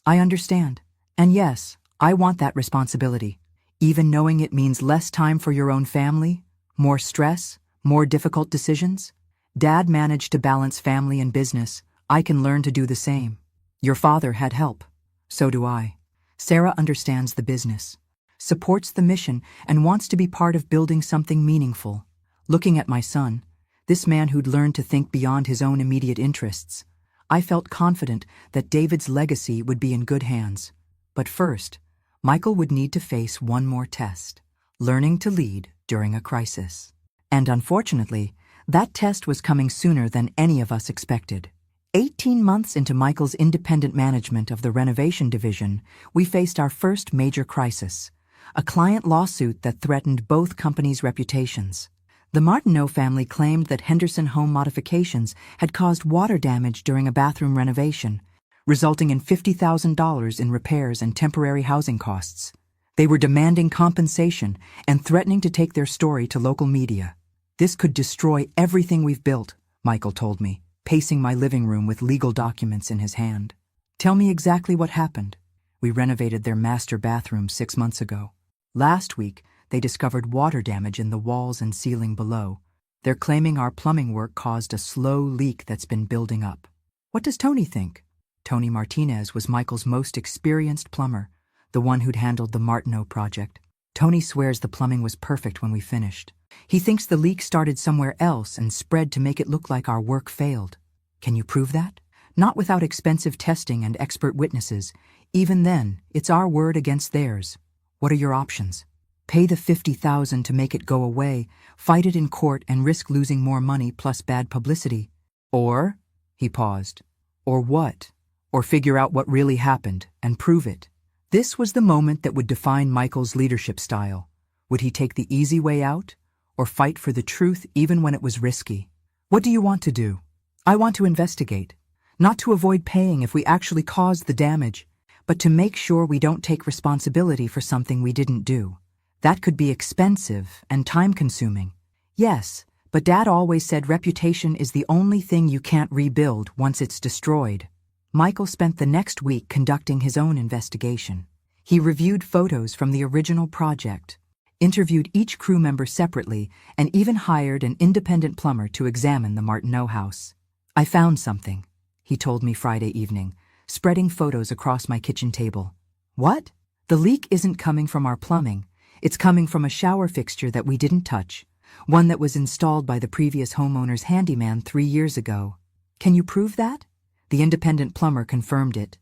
I understand. And yes, I want that responsibility, even knowing it means less time for your own family, more stress, more difficult decisions. Dad managed to balance family and business. I can learn to do the same. Your father had help. So do I. Sarah understands the business, supports the mission, and wants to be part of building something meaningful. Looking at my son, this man who'd learned to think beyond his own immediate interests, I felt confident that David's legacy would be in good hands. But first, Michael would need to face one more test: learning to lead during a crisis. And unfortunately, that test was coming sooner than any of us expected. 18 months into Michael's independent management of the renovation division, we faced our first major crisis, a client lawsuit that threatened both companies' reputations. The Martineau family claimed that Henderson Home Modifications had caused water damage during a bathroom renovation, resulting in $50,000 in repairs and temporary housing costs. They were demanding compensation and threatening to take their story to local media. This could destroy everything we've built, Michael told me, pacing my living room with legal documents in his hand. Tell me exactly what happened. We renovated their master bathroom 6 months ago. Last week, they discovered water damage in the walls and ceiling below. They're claiming our plumbing work caused a slow leak that's been building up. What does Tony think? Tony Martinez was Michael's most experienced plumber, the one who'd handled the Martineau project. Tony swears the plumbing was perfect when we finished. He thinks the leak started somewhere else and spread to make it look like our work failed. Can you prove that? Not without expensive testing and expert witnesses. Even then, it's our word against theirs. What are your options? Pay the $50,000 to make it go away, fight it in court and risk losing more money plus bad publicity. Or, he paused, or what? Or figure out what really happened and prove it. This was the moment that would define Michael's leadership style. Would he take the easy way out, or fight for the truth even when it was risky? What do you want to do? I want to investigate, not to avoid paying if we actually caused the damage, but to make sure we don't take responsibility for something we didn't do. That could be expensive and time-consuming. Yes, but Dad always said reputation is the only thing you can't rebuild once it's destroyed. Michael spent the next week conducting his own investigation. He reviewed photos from the original project, interviewed each crew member separately, and even hired an independent plumber to examine the Martineau house. "I found something," he told me Friday evening, spreading photos across my kitchen table. "What?" "The leak isn't coming from our plumbing. It's coming from a shower fixture that we didn't touch, one that was installed by the previous homeowner's handyman 3 years ago." "Can you prove that?" The independent plumber confirmed it.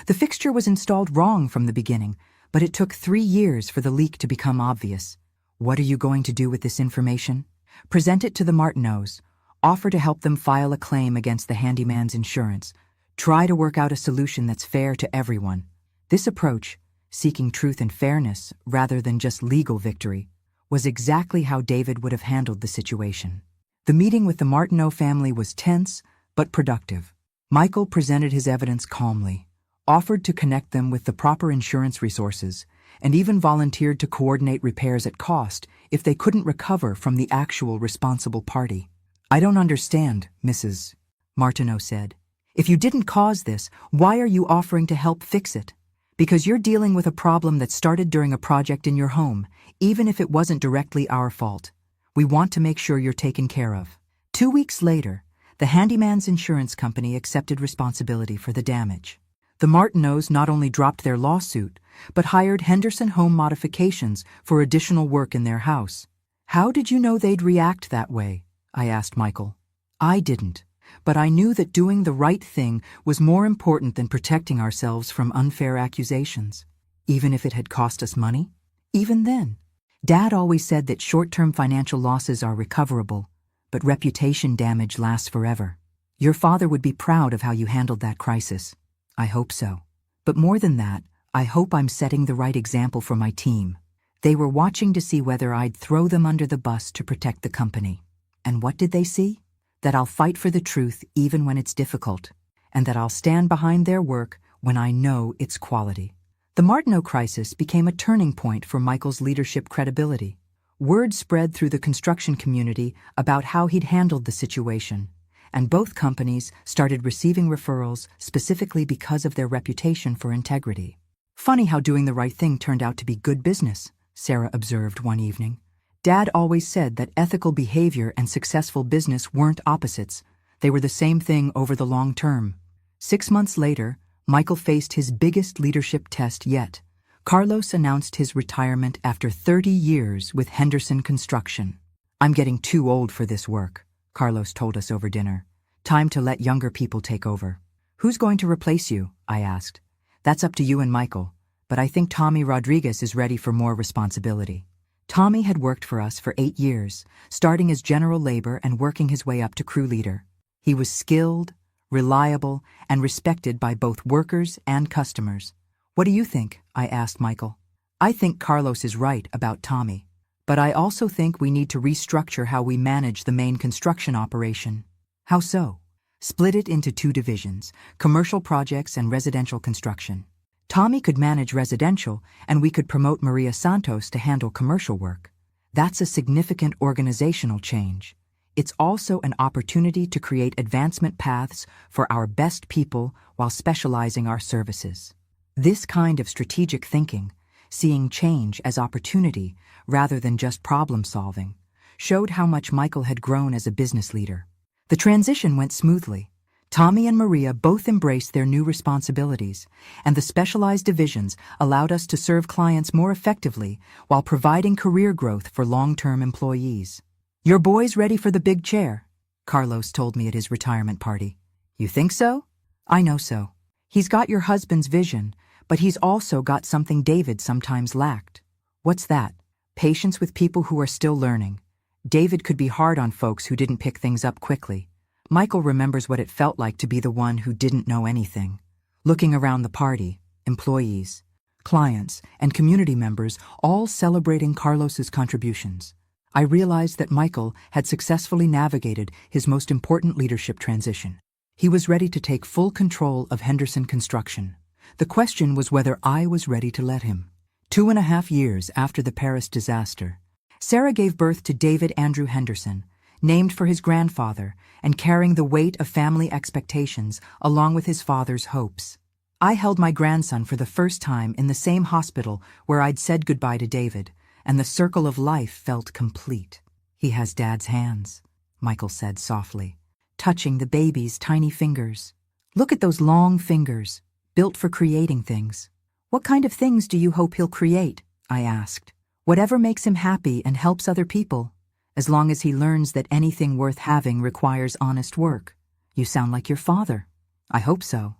"The fixture was installed wrong from the beginning, but it took 3 years for the leak to become obvious." "What are you going to do with this information?" "Present it to the Martineaus. Offer to help them file a claim against the handyman's insurance. Try to work out a solution that's fair to everyone." This approach, seeking truth and fairness rather than just legal victory, was exactly how David would have handled the situation. The meeting with the Martineau family was tense but productive. Michael presented his evidence calmly, offered to connect them with the proper insurance resources, and even volunteered to coordinate repairs at cost if they couldn't recover from the actual responsible party. "I don't understand, Mrs. Martineau said. "If you didn't cause this, why are you offering to help fix it?" "Because you're dealing with a problem that started during a project in your home, even if it wasn't directly our fault. We want to make sure you're taken care of." 2 weeks later, the handyman's insurance company accepted responsibility for the damage. The Martineaus not only dropped their lawsuit, but hired Henderson Home Modifications for additional work in their house. "How did you know they'd react that way?" I asked Michael. "I didn't, but I knew that doing the right thing was more important than protecting ourselves from unfair accusations, even if it had cost us money." Even then, Dad always said that short-term financial losses are recoverable, but reputation damage lasts forever. Your father would be proud of how you handled that crisis. I hope so. But more than that, I hope I'm setting the right example for my team. They were watching to see whether I'd throw them under the bus to protect the company. And what did they see? That I'll fight for the truth even when it's difficult, and that I'll stand behind their work when I know it's quality. The Martineau crisis became a turning point for Michael's leadership credibility. Word spread through the construction community about how he'd handled the situation, and both companies started receiving referrals specifically because of their reputation for integrity. "Funny how doing the right thing turned out to be good business," Sarah observed one evening. "Dad always said that ethical behavior and successful business weren't opposites. They were the same thing over the long term." 6 months later, Michael faced his biggest leadership test yet. Carlos announced his retirement after 30 years with Henderson Construction. "I'm getting too old for this work," Carlos told us over dinner. "Time to let younger people take over." "Who's going to replace you?" I asked. "That's up to you and Michael, but I think Tommy Rodriguez is ready for more responsibility." Tommy had worked for us for 8 years, starting as general labor and working his way up to crew leader. He was skilled, reliable, and respected by both workers and customers. "What do you think?" I asked Michael. "I think Carlos is right about Tommy, but I also think we need to restructure how we manage the main construction operation." "How so?" "Split it into 2 divisions, commercial projects and residential construction. Tommy could manage residential, and we could promote Maria Santos to handle commercial work. That's a significant organizational change. It's also an opportunity to create advancement paths for our best people while specializing our services." This kind of strategic thinking, seeing change as opportunity rather than just problem solving, showed how much Michael had grown as a business leader. The transition went smoothly. Tommy and Maria both embraced their new responsibilities, and the specialized divisions allowed us to serve clients more effectively while providing career growth for long-term employees. "Your boy's ready for the big chair," Carlos told me at his retirement party. "You think so?" "I know so. He's got your husband's vision, but he's also got something David sometimes lacked." "What's that?" "Patience with people who are still learning. David could be hard on folks who didn't pick things up quickly. Michael remembers what it felt like to be the one who didn't know anything." Looking around the party, employees, clients, and community members all celebrating Carlos's contributions, I realized that Michael had successfully navigated his most important leadership transition. He was ready to take full control of Henderson Construction. The question was whether I was ready to let him. 2.5 years after the Paris disaster, Sarah gave birth to David Andrew Henderson, named for his grandfather and carrying the weight of family expectations along with his father's hopes. I held my grandson for the first time in the same hospital where I'd said goodbye to David, and the circle of life felt complete. "He has Dad's hands," Michael said softly, touching the baby's tiny fingers. "Look at those long fingers, built for creating things." "What kind of things do you hope he'll create?" I asked. "Whatever makes him happy and helps other people, as long as he learns that anything worth having requires honest work." "You sound like your father." "I hope so.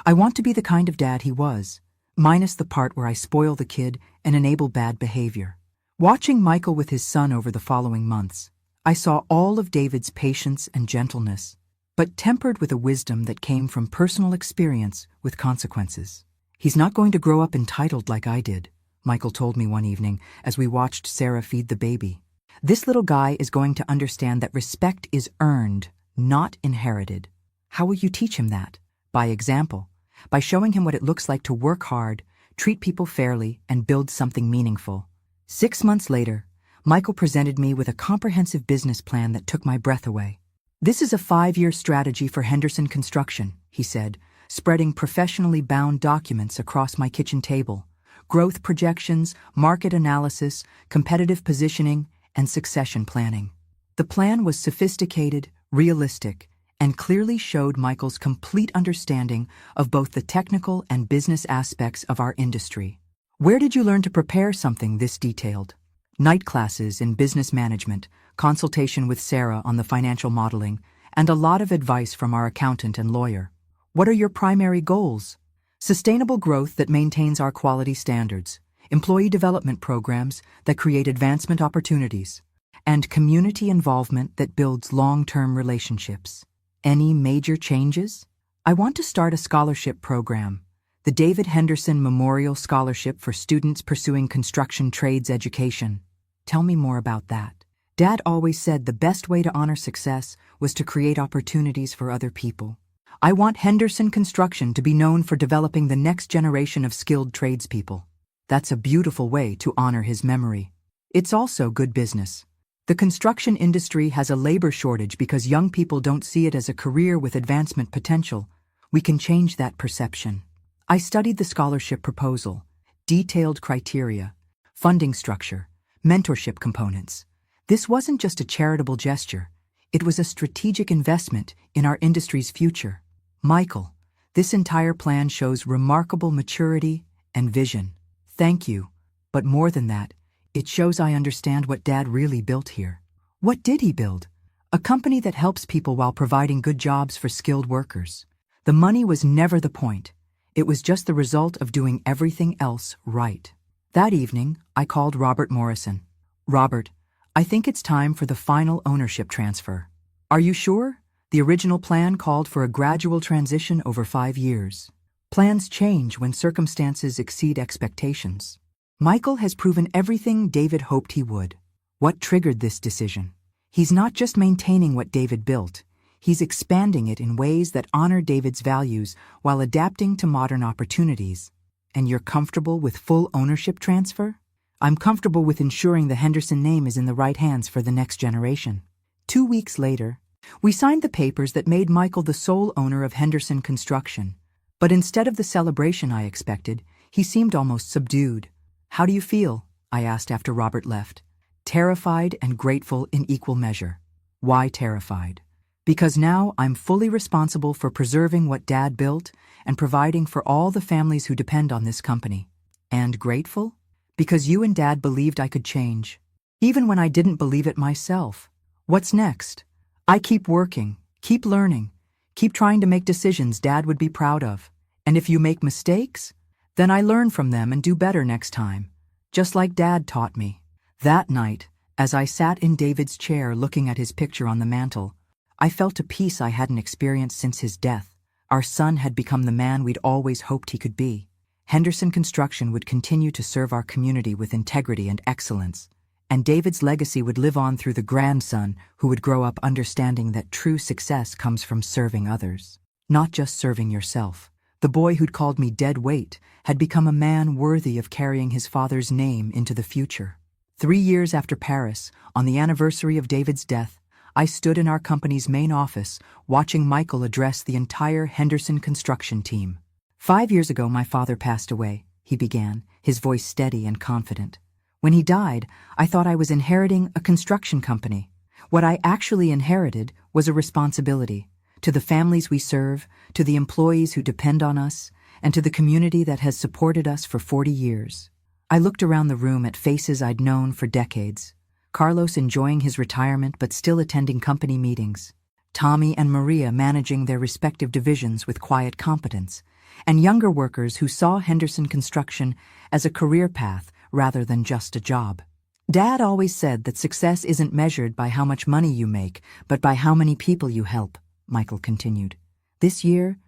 I want to be the kind of dad he was, minus the part where I spoil the kid and enable bad behavior." Watching Michael with his son over the following months, I saw all of David's patience and gentleness, but tempered with a wisdom that came from personal experience with consequences. "He's not going to grow up entitled like I did," Michael told me one evening as we watched Sarah feed the baby. "This little guy is going to understand that respect is earned, not inherited." "How will you teach him that?" "By example, by showing him what it looks like to work hard, treat people fairly, and build something meaningful." 6 months later, Michael presented me with a comprehensive business plan that took my breath away. "This is a 5-year strategy for Henderson Construction," he said, spreading professionally bound documents across my kitchen table. "Growth projections, market analysis, competitive positioning, and succession planning." The plan was sophisticated, realistic, and clearly showed Michael's complete understanding of both the technical and business aspects of our industry. "Where did you learn to prepare something this detailed?" "Night classes in business management, consultation with Sarah on the financial modeling, and a lot of advice from our accountant and lawyer." "What are your primary goals?" "Sustainable growth that maintains our quality standards, employee development programs that create advancement opportunities, and community involvement that builds long-term relationships." "Any major changes?" "I want to start a scholarship program, the David Henderson Memorial Scholarship for students pursuing construction trades education." "Tell me more about that." "Dad always said the best way to honor success was to create opportunities for other people. I want Henderson Construction to be known for developing the next generation of skilled tradespeople." "That's a beautiful way to honor his memory." "It's also good business. The construction industry has a labor shortage because young people don't see it as a career with advancement potential. We can change that perception." I studied the scholarship proposal, detailed criteria, funding structure, mentorship components. This wasn't just a charitable gesture. It was a strategic investment in our industry's future. "Michael, this entire plan shows remarkable maturity and vision." "Thank you. But more than that, it shows I understand what Dad really built here." "What did he build?" "A company that helps people while providing good jobs for skilled workers. The money was never the point. It was just the result of doing everything else right." That evening, I called Robert Morrison. "Robert, I think it's time for the final ownership transfer." "Are you sure? The original plan called for a gradual transition over 5 years." "Plans change when circumstances exceed expectations. Michael has proven everything David hoped he would." "What triggered this decision?" "He's not just maintaining what David built. He's expanding it in ways that honor David's values while adapting to modern opportunities." "And you're comfortable with full ownership transfer?" "I'm comfortable with ensuring the Henderson name is in the right hands for the next generation." 2 weeks later, we signed the papers that made Michael the sole owner of Henderson Construction. But instead of the celebration I expected, he seemed almost subdued. "How do you feel?" I asked after Robert left. "Terrified and grateful in equal measure." "Why terrified?" "Because now I'm fully responsible for preserving what Dad built and providing for all the families who depend on this company." "And grateful?" "Because you and Dad believed I could change, even when I didn't believe it myself." "What's next?" "I keep working, keep learning, keep trying to make decisions Dad would be proud of. And if you make mistakes, then I learn from them and do better next time, just like Dad taught me." That night, as I sat in David's chair looking at his picture on the mantel, I felt a peace I hadn't experienced since his death. Our son had become the man we'd always hoped he could be. Henderson Construction would continue to serve our community with integrity and excellence, and David's legacy would live on through the grandson who would grow up understanding that true success comes from serving others, not just serving yourself. The boy who'd called me dead weight had become a man worthy of carrying his father's name into the future. 3 years after Paris, on the anniversary of David's death, I stood in our company's main office watching Michael address the entire Henderson Construction team. 5 years ago, my father passed away, he began, his voice steady and confident. When he died, I thought I was inheriting a construction company. What I actually inherited was a responsibility to the families we serve, to the employees who depend on us, and to the community that has supported us for 40 years. I looked around the room at faces I'd known for decades. Carlos enjoying his retirement but still attending company meetings. Tommy and Maria managing their respective divisions with quiet competence. And younger workers who saw Henderson Construction as a career path rather than just a job. Dad always said that success isn't measured by how much money you make, but by how many people you help, Michael continued. This year,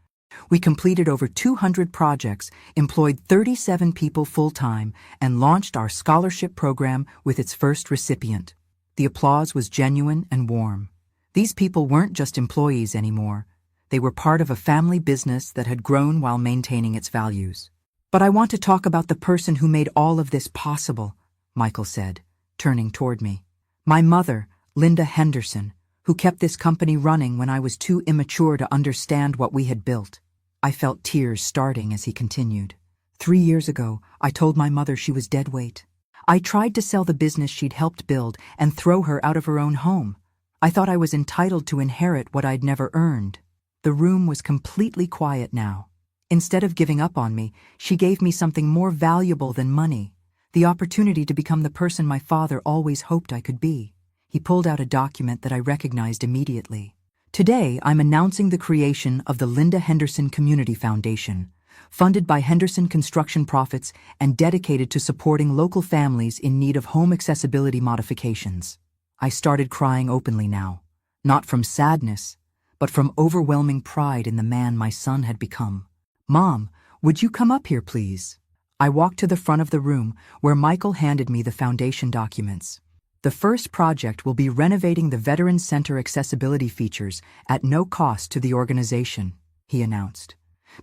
we completed over 200 projects, employed 37 people full-time, and launched our scholarship program with its first recipient. The applause was genuine and warm. These people weren't just employees anymore. They were part of a family business that had grown while maintaining its values. But I want to talk about the person who made all of this possible, Michael said, turning toward me. My mother, Linda Henderson, who kept this company running when I was too immature to understand what we had built. I felt tears starting as he continued. 3 years ago, I told my mother she was dead weight. I tried to sell the business she'd helped build and throw her out of her own home. I thought I was entitled to inherit what I'd never earned. The room was completely quiet now. Instead of giving up on me, she gave me something more valuable than money, the opportunity to become the person my father always hoped I could be. He pulled out a document that I recognized immediately. Today, I'm announcing the creation of the Linda Henderson Community Foundation, funded by Henderson Construction profits and dedicated to supporting local families in need of home accessibility modifications. I started crying openly now, not from sadness, but from overwhelming pride in the man my son had become. Mom, would you come up here, please? I walked to the front of the room where Michael handed me the foundation documents. The first project will be renovating the Veterans Center accessibility features at no cost to the organization, he announced.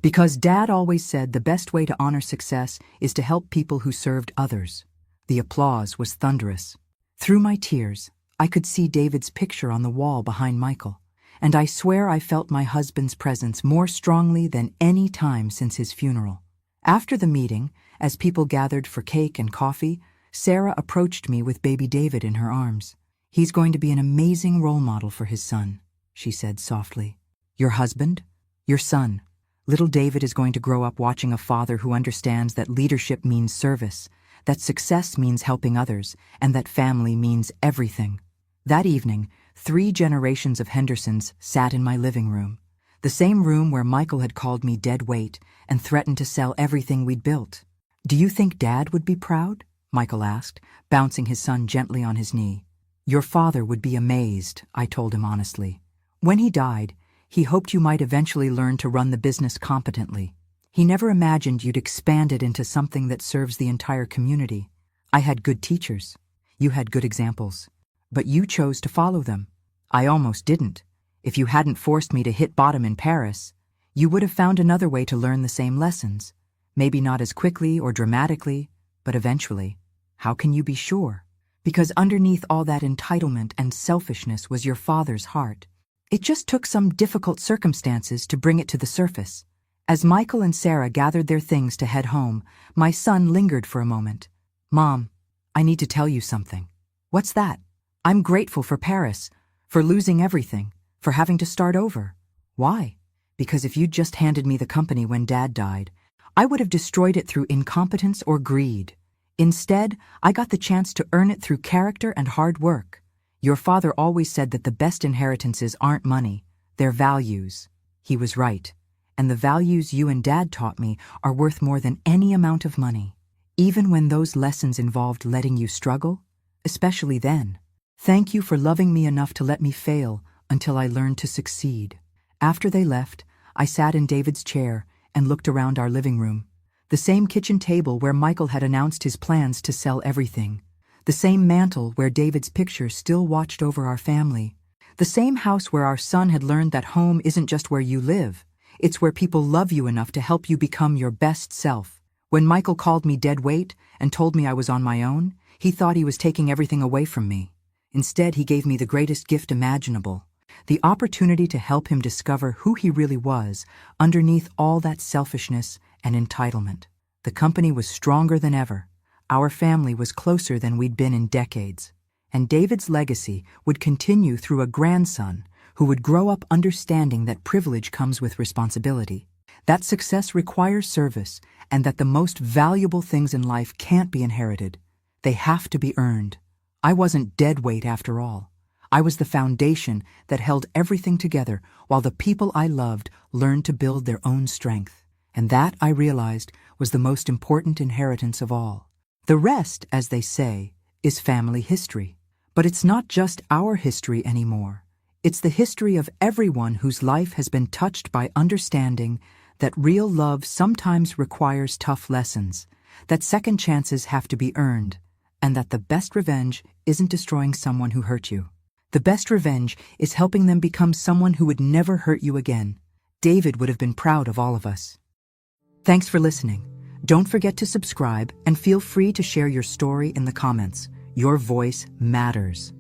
Because Dad always said the best way to honor success is to help people who served others. The applause was thunderous. Through my tears, I could see David's picture on the wall behind Michael. And I swear I felt my husband's presence more strongly than any time since his funeral. After the meeting, as people gathered for cake and coffee, Sarah approached me with baby David in her arms. He's going to be an amazing role model for his son, she said softly. Your husband? Your son. Little David is going to grow up watching a father who understands that leadership means service, that success means helping others, and that family means everything. That evening, 3 generations of Hendersons sat in my living room, the same room where Michael had called me dead weight and threatened to sell everything we'd built. Do you think Dad would be proud? Michael asked, bouncing his son gently on his knee. Your father would be amazed, I told him honestly. When he died, he hoped you might eventually learn to run the business competently. He never imagined you'd expand it into something that serves the entire community. I had good teachers. You had good examples. But you chose to follow them. I almost didn't. If you hadn't forced me to hit bottom in Paris, you would have found another way to learn the same lessons. Maybe not as quickly or dramatically, but eventually. How can you be sure? Because underneath all that entitlement and selfishness was your father's heart. It just took some difficult circumstances to bring it to the surface. As Michael and Sarah gathered their things to head home, my son lingered for a moment. Mom, I need to tell you something. What's that? I'm grateful for Paris, for losing everything, for having to start over. Why? Because if you'd just handed me the company when Dad died, I would have destroyed it through incompetence or greed. Instead, I got the chance to earn it through character and hard work. Your father always said that the best inheritances aren't money, they're values. He was right. And the values you and Dad taught me are worth more than any amount of money. Even when those lessons involved letting you struggle, especially then. Thank you for loving me enough to let me fail until I learned to succeed. After they left, I sat in David's chair and looked around our living room. The same kitchen table where Michael had announced his plans to sell everything. The same mantle where David's picture still watched over our family. The same house where our son had learned that home isn't just where you live. It's where people love you enough to help you become your best self. When Michael called me dead weight and told me I was on my own, he thought he was taking everything away from me. Instead, he gave me the greatest gift imaginable. the opportunity to help him discover who he really was underneath all that selfishness and entitlement. The company was stronger than ever. Our family was closer than we'd been in decades. And David's legacy would continue through a grandson who would grow up understanding that privilege comes with responsibility, that success requires service, and that the most valuable things in life can't be inherited. They have to be earned. I wasn't dead weight after all. I was the foundation that held everything together while the people I loved learned to build their own strength. And that, I realized, was the most important inheritance of all. The rest, as they say, is family history. But it's not just our history anymore. It's the history of everyone whose life has been touched by understanding that real love sometimes requires tough lessons, that second chances have to be earned, and that the best revenge isn't destroying someone who hurt you. The best revenge is helping them become someone who would never hurt you again. David would have been proud of all of us. Thanks for listening. Don't forget to subscribe and feel free to share your story in the comments. Your voice matters.